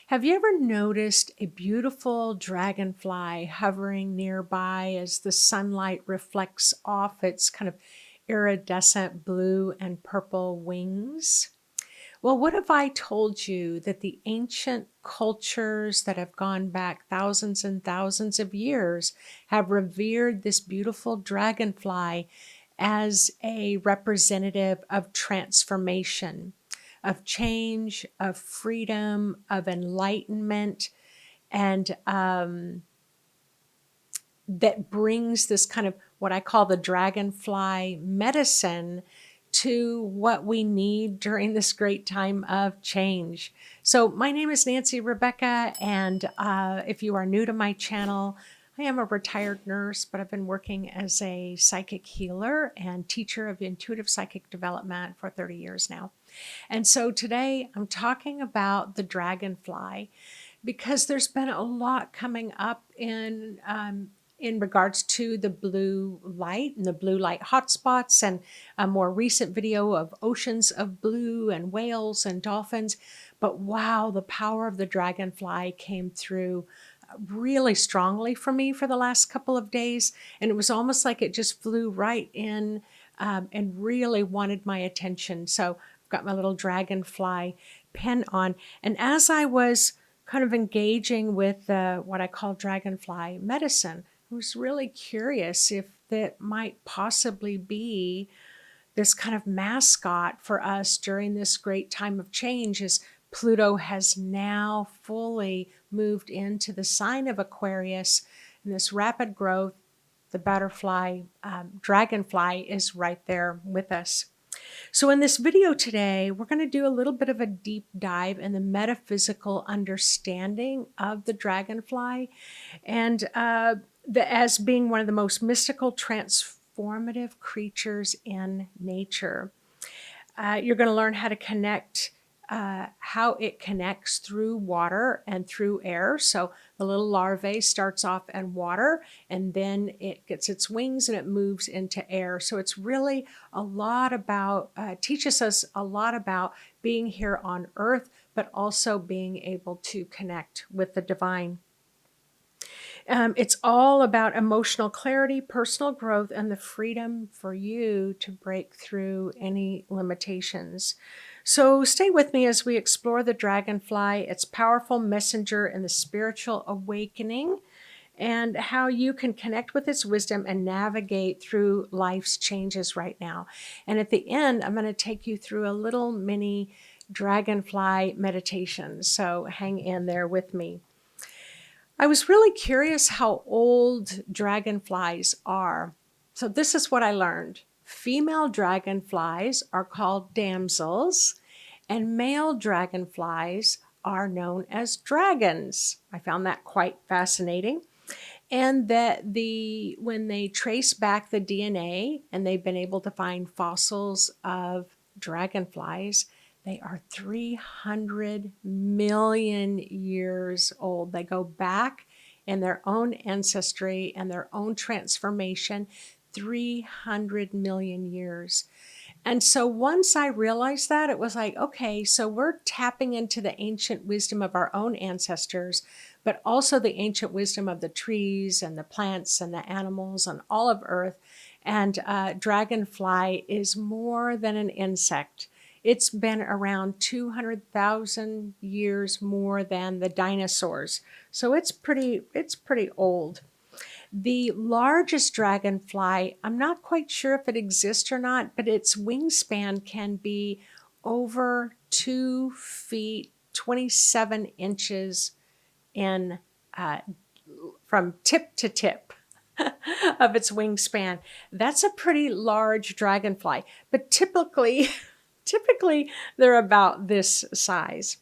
Have you ever noticed a beautiful dragonfly hovering nearby as the sunlight reflects off its kind of iridescent blue and purple wings? Well, what if I told you that the ancient cultures that have gone back thousands and thousands of years have revered this beautiful dragonfly as a representative of transformation, of change, of freedom, of enlightenment, and that brings this kind of what I call the dragonfly medicine to what we need during this great time of change. So my name is Nancy Rebecca, and if you are new to my channel, I am a retired nurse, but I've been working as a psychic healer and teacher of intuitive psychic development for 30 years now. And so today I'm talking about the dragonfly because there's been a lot coming up in regards to the blue light and the blue light hotspots, and a more recent video of oceans of blue and whales and dolphins. But wow, the power of the dragonfly came through really strongly for me for the last couple of days. And it was almost like it just flew right in and really wanted my attention. So I've got my little dragonfly pen on. And as I was kind of engaging with what I call dragonfly medicine, I was really curious if that might possibly be this kind of mascot for us during this great time of change, as Pluto has now fully moved into the sign of Aquarius, and this rapid growth, the butterfly, dragonfly is right there with us. So in this video today, we're going to do a little bit of a deep dive in the metaphysical understanding of the dragonfly, and as being one of the most mystical, transformative creatures in nature. You're going to learn how to connect, how it connects through water and through air. So the little larvae starts off in water, and then it gets its wings and it moves into air. So it's really a lot about, teaches us a lot about being here on Earth, but also being able to connect with the divine. It's all about emotional clarity, personal growth, and the freedom for you to break through any limitations. So stay with me as we explore the dragonfly, its powerful messenger in the spiritual awakening, and how you can connect with its wisdom and navigate through life's changes right now. And at the end, I'm going to take you through a little mini dragonfly meditation. So hang in there with me. I was really curious how old dragonflies are. So this is what I learned. Female dragonflies are called damsels, and male dragonflies are known as dragons. I found that quite fascinating. And that when they trace back the DNA, and they've been able to find fossils of dragonflies, they are 300 million years old. They go back in their own ancestry and their own transformation 300 million years. And so once I realized that, it was like, okay, so we're tapping into the ancient wisdom of our own ancestors, but also the ancient wisdom of the trees and the plants and the animals and all of Earth. And dragonfly is more than an insect. It's been around 200,000 years more than the dinosaurs. So it's pretty old. The largest dragonfly, I'm not quite sure if it exists or not, but its wingspan can be over 2 feet, 27 inches in from tip to tip of its wingspan. That's a pretty large dragonfly, but typically they're about this size.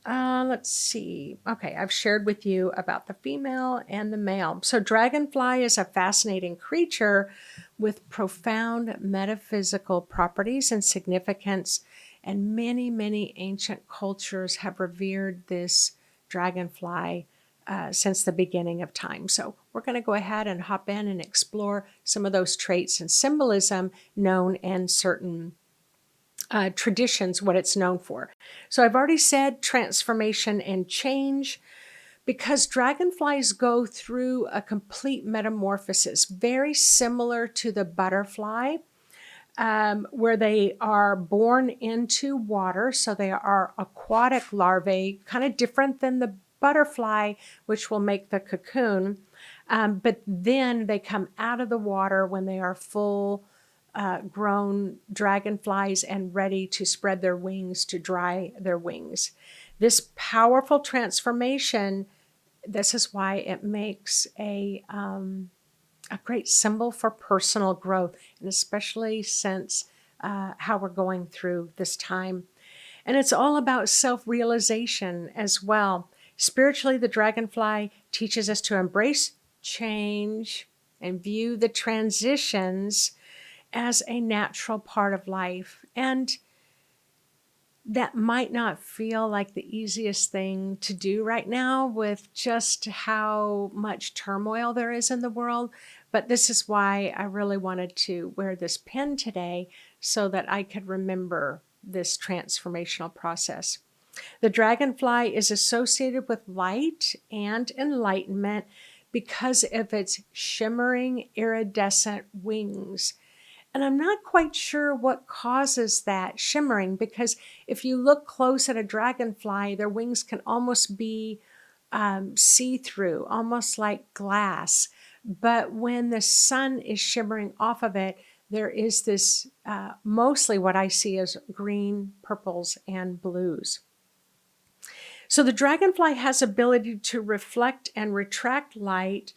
Let's see. Okay, I've shared with you about the female and the male. So dragonfly is a fascinating creature with profound metaphysical properties and significance, and many ancient cultures have revered this dragonfly since the beginning of time. So we're going to go ahead and hop in and explore some of those traits and symbolism known in certain traditions what it's known for. So I've already said transformation and change, because dragonflies go through a complete metamorphosis, very similar to the butterfly, where they are born into water. So they are aquatic larvae, kind of different than the butterfly, which will make the cocoon. But then they come out of the water when they are full grown dragonflies and ready to spread their wings, to dry their wings. This powerful transformation, this is why it makes a great symbol for personal growth, and especially since how we're going through this time. And it's all about self-realization as well. Spiritually, the dragonfly teaches us to embrace change and view the transitions as a natural part of life. And that might not feel like the easiest thing to do right now with just how much turmoil there is in the world. But this is why I really wanted to wear this pin today, so that I could remember this transformational process. The dragonfly is associated with light and enlightenment because of its shimmering iridescent wings. And I'm not quite sure what causes that shimmering, because if you look close at a dragonfly, their wings can almost be see-through, almost like glass. But when the sun is shimmering off of it, there is this, mostly what I see as green, purples, and blues. So the dragonfly has ability to reflect and retract light,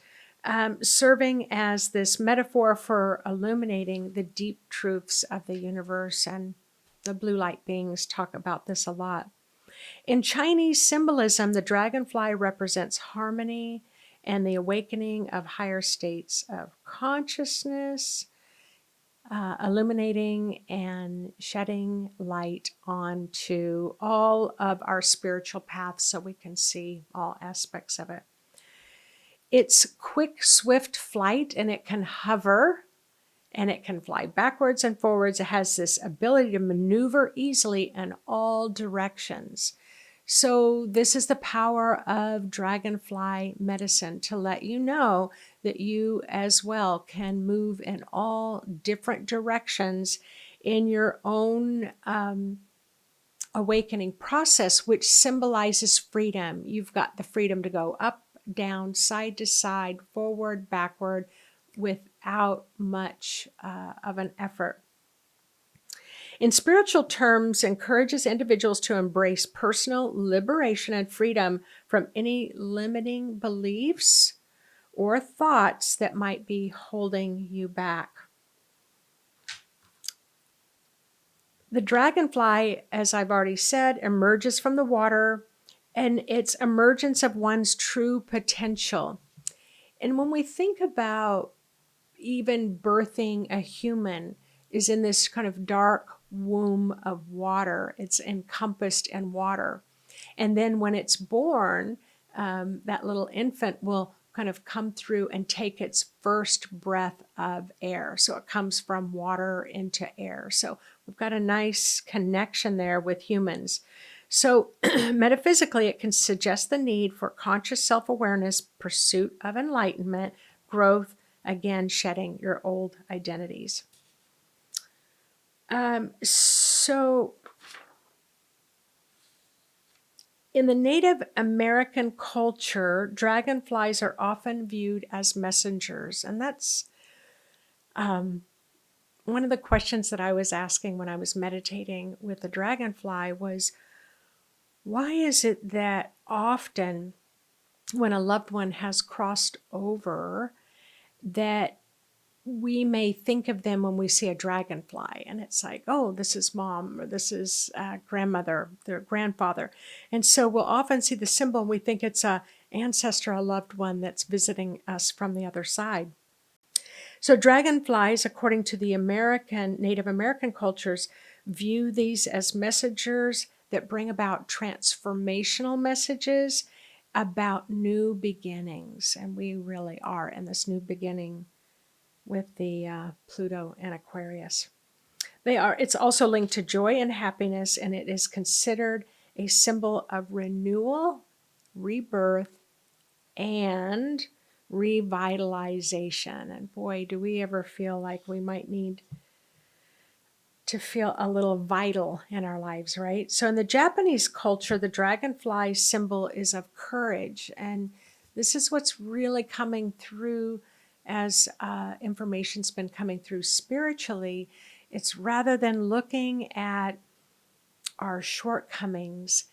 serving as this metaphor for illuminating the deep truths of the universe. And the blue light beings talk about this a lot. In Chinese symbolism, the dragonfly represents harmony and the awakening of higher states of consciousness, illuminating and shedding light onto all of our spiritual paths so we can see all aspects of it. It's quick, swift flight, and it can hover, and it can fly backwards and forwards. It has this ability to maneuver easily in all directions. So this is the power of dragonfly medicine, to let you know that you as well can move in all different directions in your own awakening process, which symbolizes freedom. You've got the freedom to go up, down, side to side, forward, backward, without much of an effort. In spiritual terms, encourages individuals to embrace personal liberation and freedom from any limiting beliefs or thoughts that might be holding you back. The dragonfly, as I've already said, emerges from the water, and it's emergence of one's true potential. And when we think about even birthing a human, is in this kind of dark womb of water. It's encompassed in water. And then when it's born, that little infant will kind of come through and take its first breath of air. So it comes from water into air. So we've got a nice connection there with humans. So metaphysically, it can suggest the need for conscious self-awareness, pursuit of enlightenment, growth, again, shedding your old identities. So in the Native American culture, dragonflies are often viewed as messengers. And that's one of the questions that I was asking when I was meditating with the dragonfly was, why is it that often when a loved one has crossed over, that we may think of them when we see a dragonfly, and it's like, oh, this is mom, or this is grandmother, their grandfather. And so we'll often see the symbol and we think it's a ancestor, a loved one that's visiting us from the other side. So dragonflies, according to the Native American cultures, view these as messengers that bring about transformational messages about new beginnings. And we really are in this new beginning with the Pluto and Aquarius. They are. It's also linked to joy and happiness, and it is considered a symbol of renewal, rebirth, and revitalization. And boy, do we ever feel like we might need to feel a little vital in our lives, right? So in the Japanese culture, the dragonfly symbol is of courage. And this is what's really coming through as information's been coming through spiritually. It's rather than looking at our shortcomings,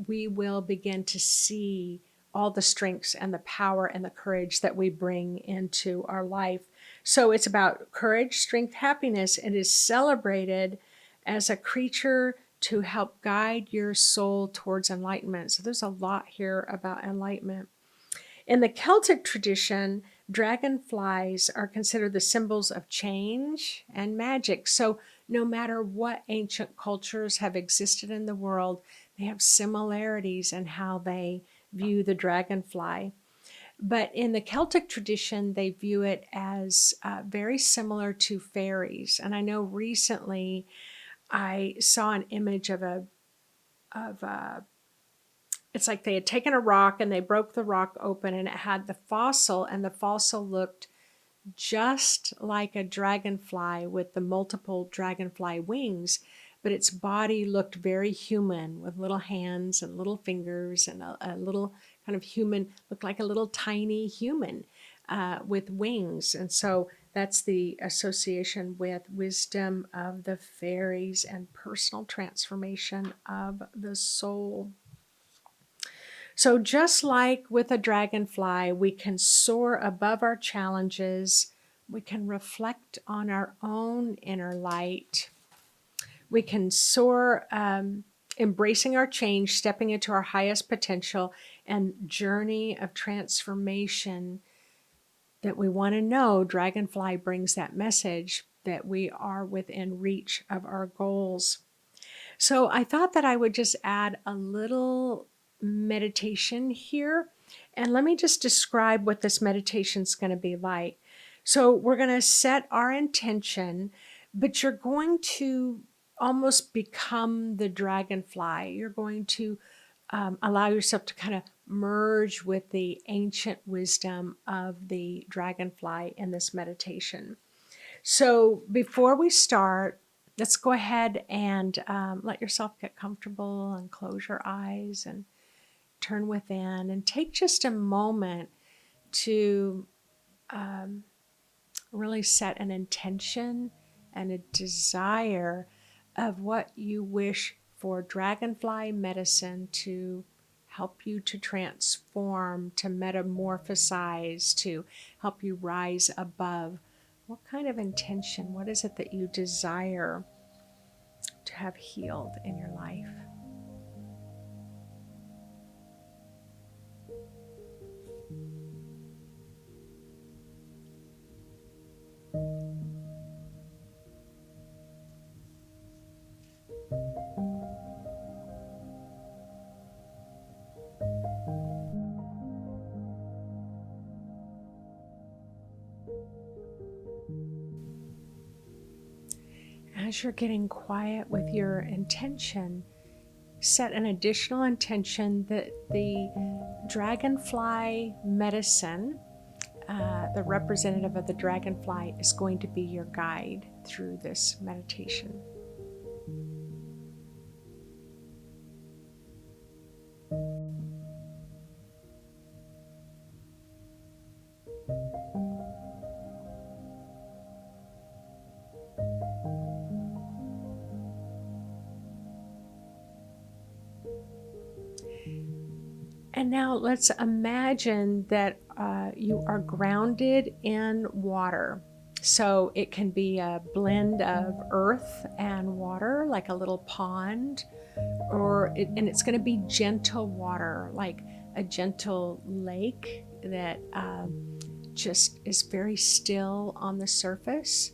we will begin to see all the strengths and the power and the courage that we bring into our life. So it's about courage, strength, happiness. It is celebrated as a creature to help guide your soul towards enlightenment. So there's a lot here about enlightenment. In the Celtic tradition, dragonflies are considered the symbols of change and magic. So no matter what ancient cultures have existed in the world, they have similarities in how they view the dragonfly. But in the Celtic tradition, they view it as very similar to fairies. And I know recently I saw an image of a it's like they had taken a rock and they broke the rock open and it had the fossil, and the fossil looked just like a dragonfly with the multiple dragonfly wings, but its body looked very human with little hands and little fingers and a little kind of human, looked like a little tiny human with wings. And so that's the association with wisdom of the fairies and personal transformation of the soul. So just like with a dragonfly, we can soar above our challenges. We can reflect on our own inner light. We can soar, embracing our change, stepping into our highest potential and journey of transformation that we want to know. Dragonfly brings that message that we are within reach of our goals. So I thought that I would just add a little meditation here. And let me just describe what this meditation is going to be like. So we're going to set our intention, but you're going to almost become the dragonfly. You're going to allow yourself to kind of merge with the ancient wisdom of the dragonfly in this meditation. So before we start, let's go ahead and let yourself get comfortable and close your eyes and turn within and take just a moment to really set an intention and a desire of what you wish for dragonfly medicine to help you to transform, to metamorphosize, to help you rise above. What kind of intention? What is it that you desire to have healed in your life? As you're getting quiet with your intention, set an additional intention that the dragonfly medicine, the representative of the dragonfly, is going to be your guide through this meditation. And now let's imagine that you are grounded in water. So it can be a blend of earth and water, like a little pond, and it's going to be gentle water, like a gentle lake that just is very still on the surface.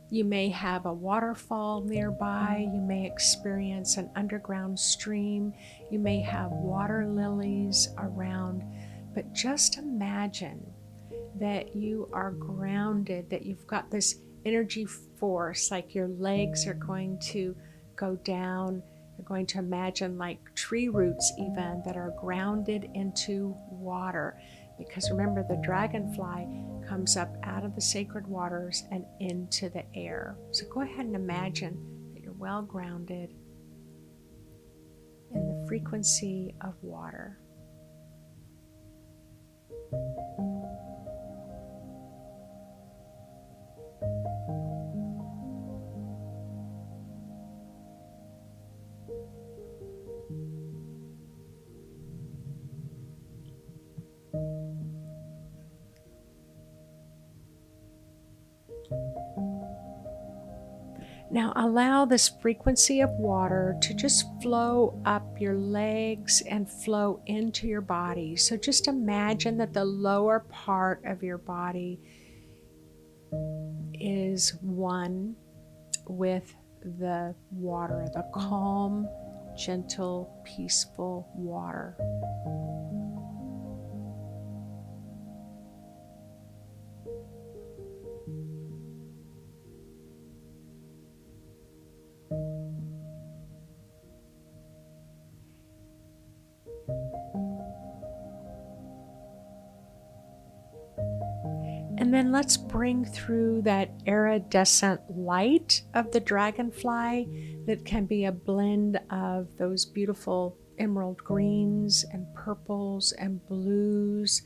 You may have a waterfall nearby. You may experience an underground stream. You may have water lilies around. But just imagine that you are grounded, that you've got this energy force, like your legs are going to go down. You're going to imagine like tree roots even that are grounded into water. Because remember, the dragonfly comes up out of the sacred waters and into the air. So go ahead and imagine that you're well grounded in the frequency of water. Now allow this frequency of water to just flow up your legs and flow into your body. So just imagine that the lower part of your body is one with the water, the calm, gentle, peaceful water. And then let's bring through that iridescent light of the dragonfly that can be a blend of those beautiful emerald greens and purples and blues,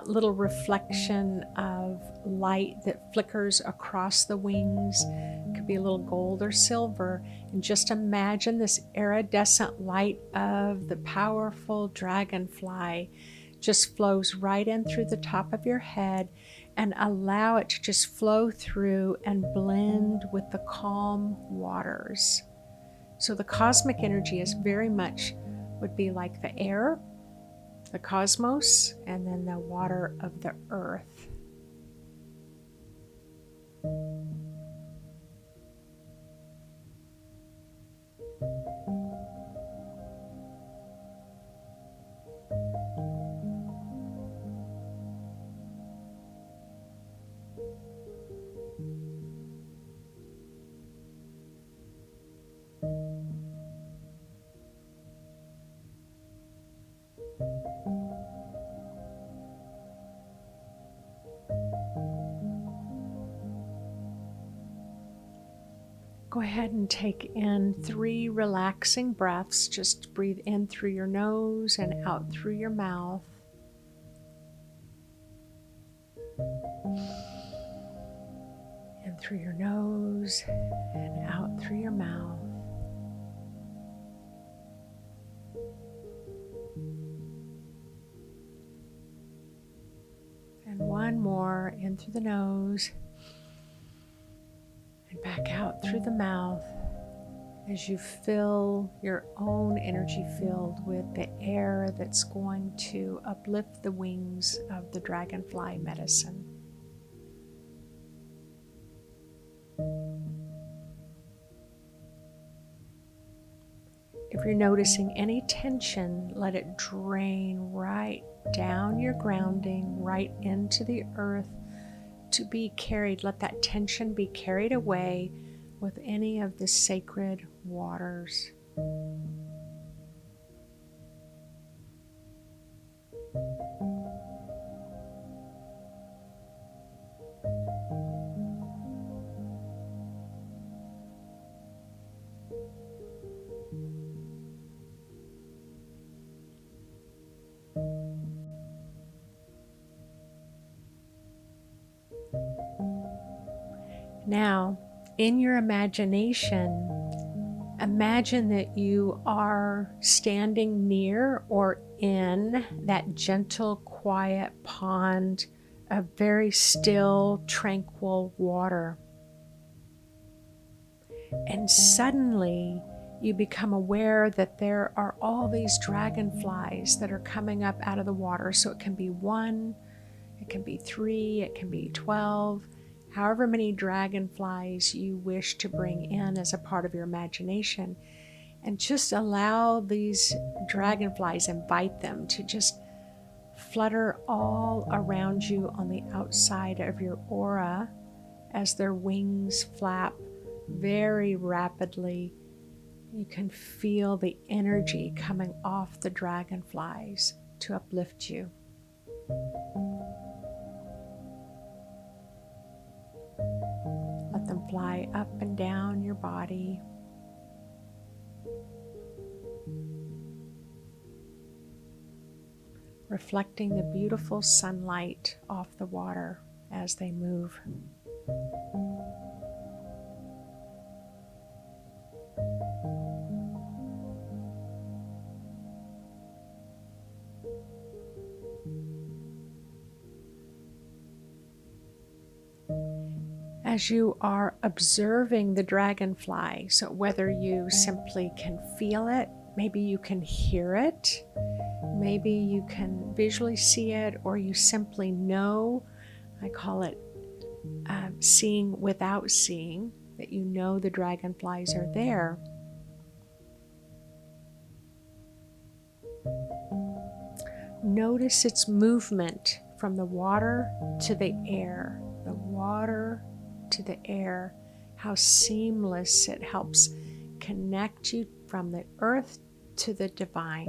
little reflection of light that flickers across the wings. It could be a little gold or silver. And just imagine this iridescent light of the powerful dragonfly just flows right in through the top of your head, and allow it to just flow through and blend with the calm waters. So the cosmic energy is very much would be like the air, the cosmos, and then the water of the earth. Go ahead and take in 3 relaxing breaths. Just breathe in through your nose and out through your mouth. In through your nose and out through your mouth. And one more, in through the nose and back out through the mouth, as you fill your own energy field with the air that's going to uplift the wings of the dragonfly medicine. If you're noticing any tension, let it drain right down your grounding, right into the earth to be carried. Let that tension be carried away with any of the sacred waters. Now, in your imagination, imagine that you are standing near or in that gentle, quiet pond of very still, tranquil water. And suddenly, you become aware that there are all these dragonflies that are coming up out of the water. So it can be 1, it can be 3, it can be 12. However many dragonflies you wish to bring in as a part of your imagination, and just allow these dragonflies, invite them to just flutter all around you on the outside of your aura as their wings flap very rapidly. You can feel the energy coming off the dragonflies to uplift you. Let them fly up and down your body. Reflecting the beautiful sunlight off the water as they move. As you are observing the dragonfly, so whether you simply can feel it, maybe you can hear it, maybe you can visually see it, or you simply know, I call it seeing without seeing, that you know the dragonflies are there. Notice its movement from the water to the air, the water to the air, how seamless it helps connect you from the earth to the divine.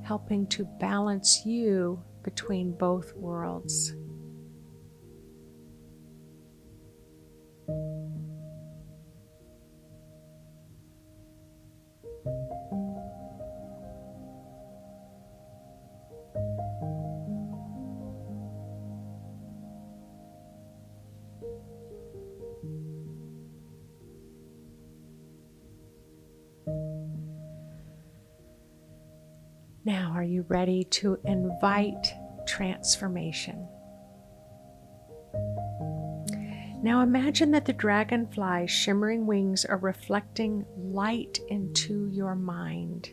Helping to balance you between both worlds. Now, are you ready to invite transformation? Now imagine that the dragonfly's shimmering wings are reflecting light into your mind,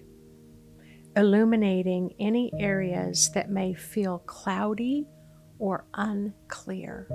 illuminating any areas that may feel cloudy or unclear.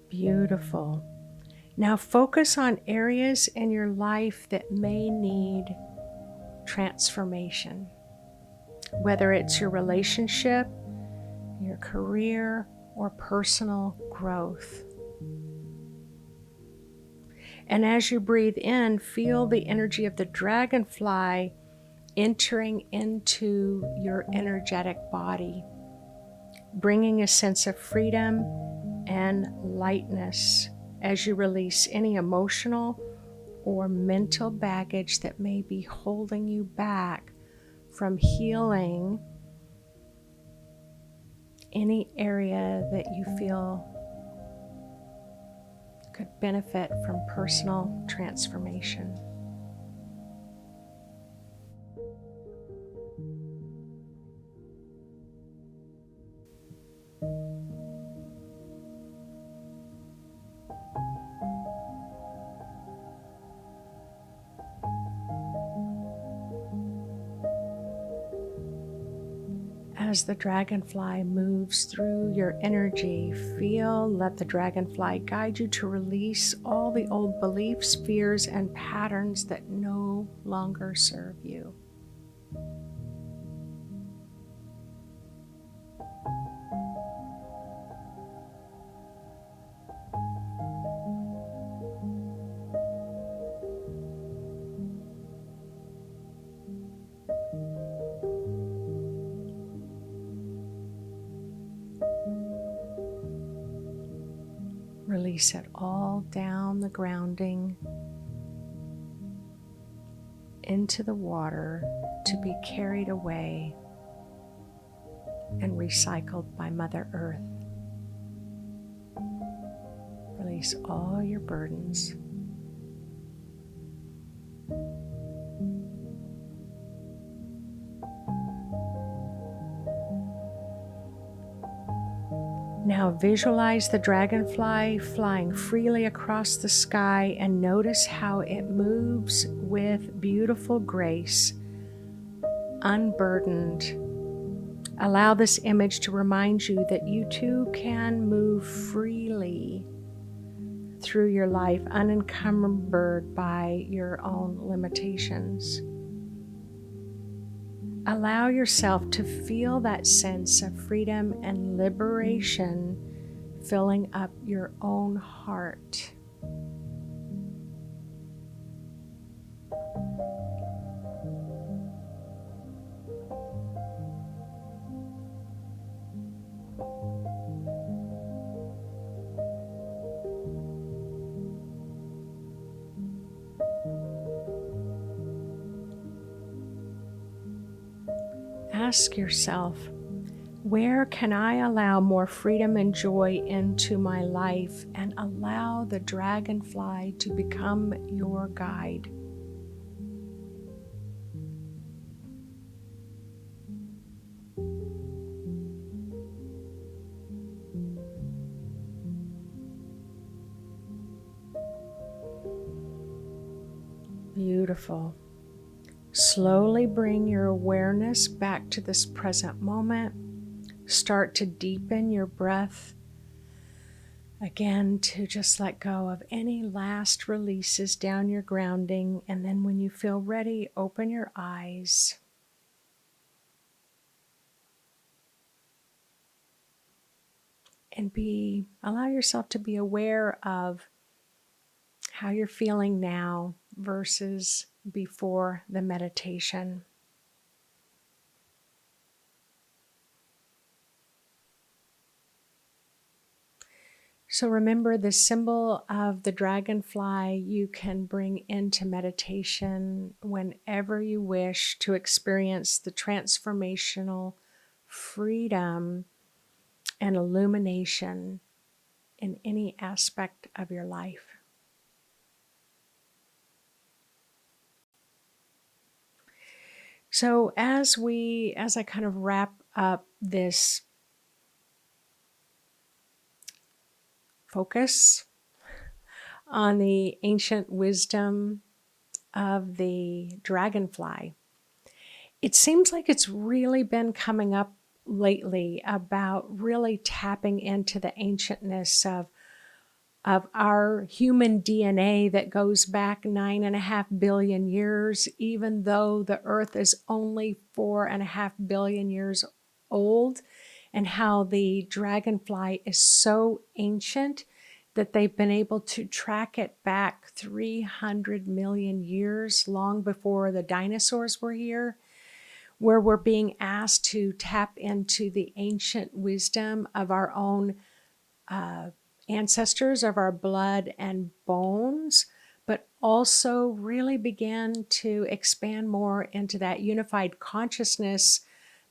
Beautiful. Now focus on areas in your life that may need transformation, whether it's your relationship, your career, or personal growth. And as you breathe in, feel the energy of the dragonfly entering into your energetic body, bringing a sense of freedom and lightness as you release any emotional or mental baggage that may be holding you back from healing any area that you feel could benefit from personal transformation. As the dragonfly moves through your energy, let the dragonfly guide you to release all the old beliefs, fears, and patterns that no longer serve you. Release it all down the grounding into the water to be carried away and recycled by Mother Earth. Release all your burdens. Now visualize the dragonfly flying freely across the sky and notice how it moves with beautiful grace, unburdened. Allow this image to remind you that you too can move freely through your life, unencumbered by your own limitations. Allow yourself to feel that sense of freedom and liberation filling up your own heart. Ask yourself, where can I allow more freedom and joy into my life, and allow the dragonfly to become your guide? Beautiful. Slowly bring your awareness back to this present moment. Start to deepen your breath. Again, to just let go of any last releases down your grounding. And then when you feel ready, open your eyes. And allow yourself to be aware of how you're feeling now versus before the meditation. So remember, the symbol of the dragonfly you can bring into meditation whenever you wish to experience the transformational freedom and illumination in any aspect of your life. So as I kind of wrap up this focus on the ancient wisdom of the dragonfly, it seems like it's really been coming up lately about really tapping into the ancientness of our human DNA that goes back 9.5 billion years, even though the earth is only 4.5 billion years old, and how the dragonfly is so ancient that they've been able to track it back 300 million years, long before the dinosaurs were here, where we're being asked to tap into the ancient wisdom of our own ancestors, of our blood and bones, but also really begin to expand more into that unified consciousness,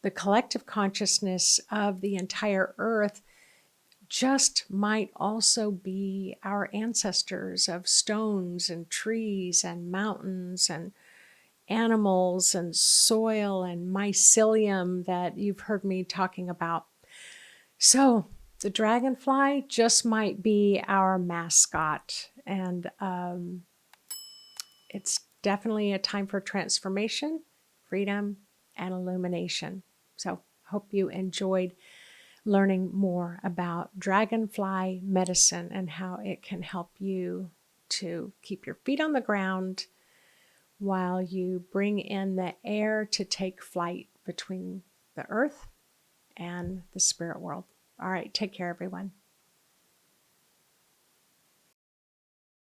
the collective consciousness of the entire earth. Just might also be our ancestors of stones and trees and mountains and animals and soil and mycelium that you've heard me talking about. So the dragonfly just might be our mascot, and it's definitely a time for transformation, freedom, and illumination. So hope you enjoyed learning more about dragonfly medicine and how it can help you to keep your feet on the ground while you bring in the air to take flight between the earth and the spirit world. All right, take care, everyone.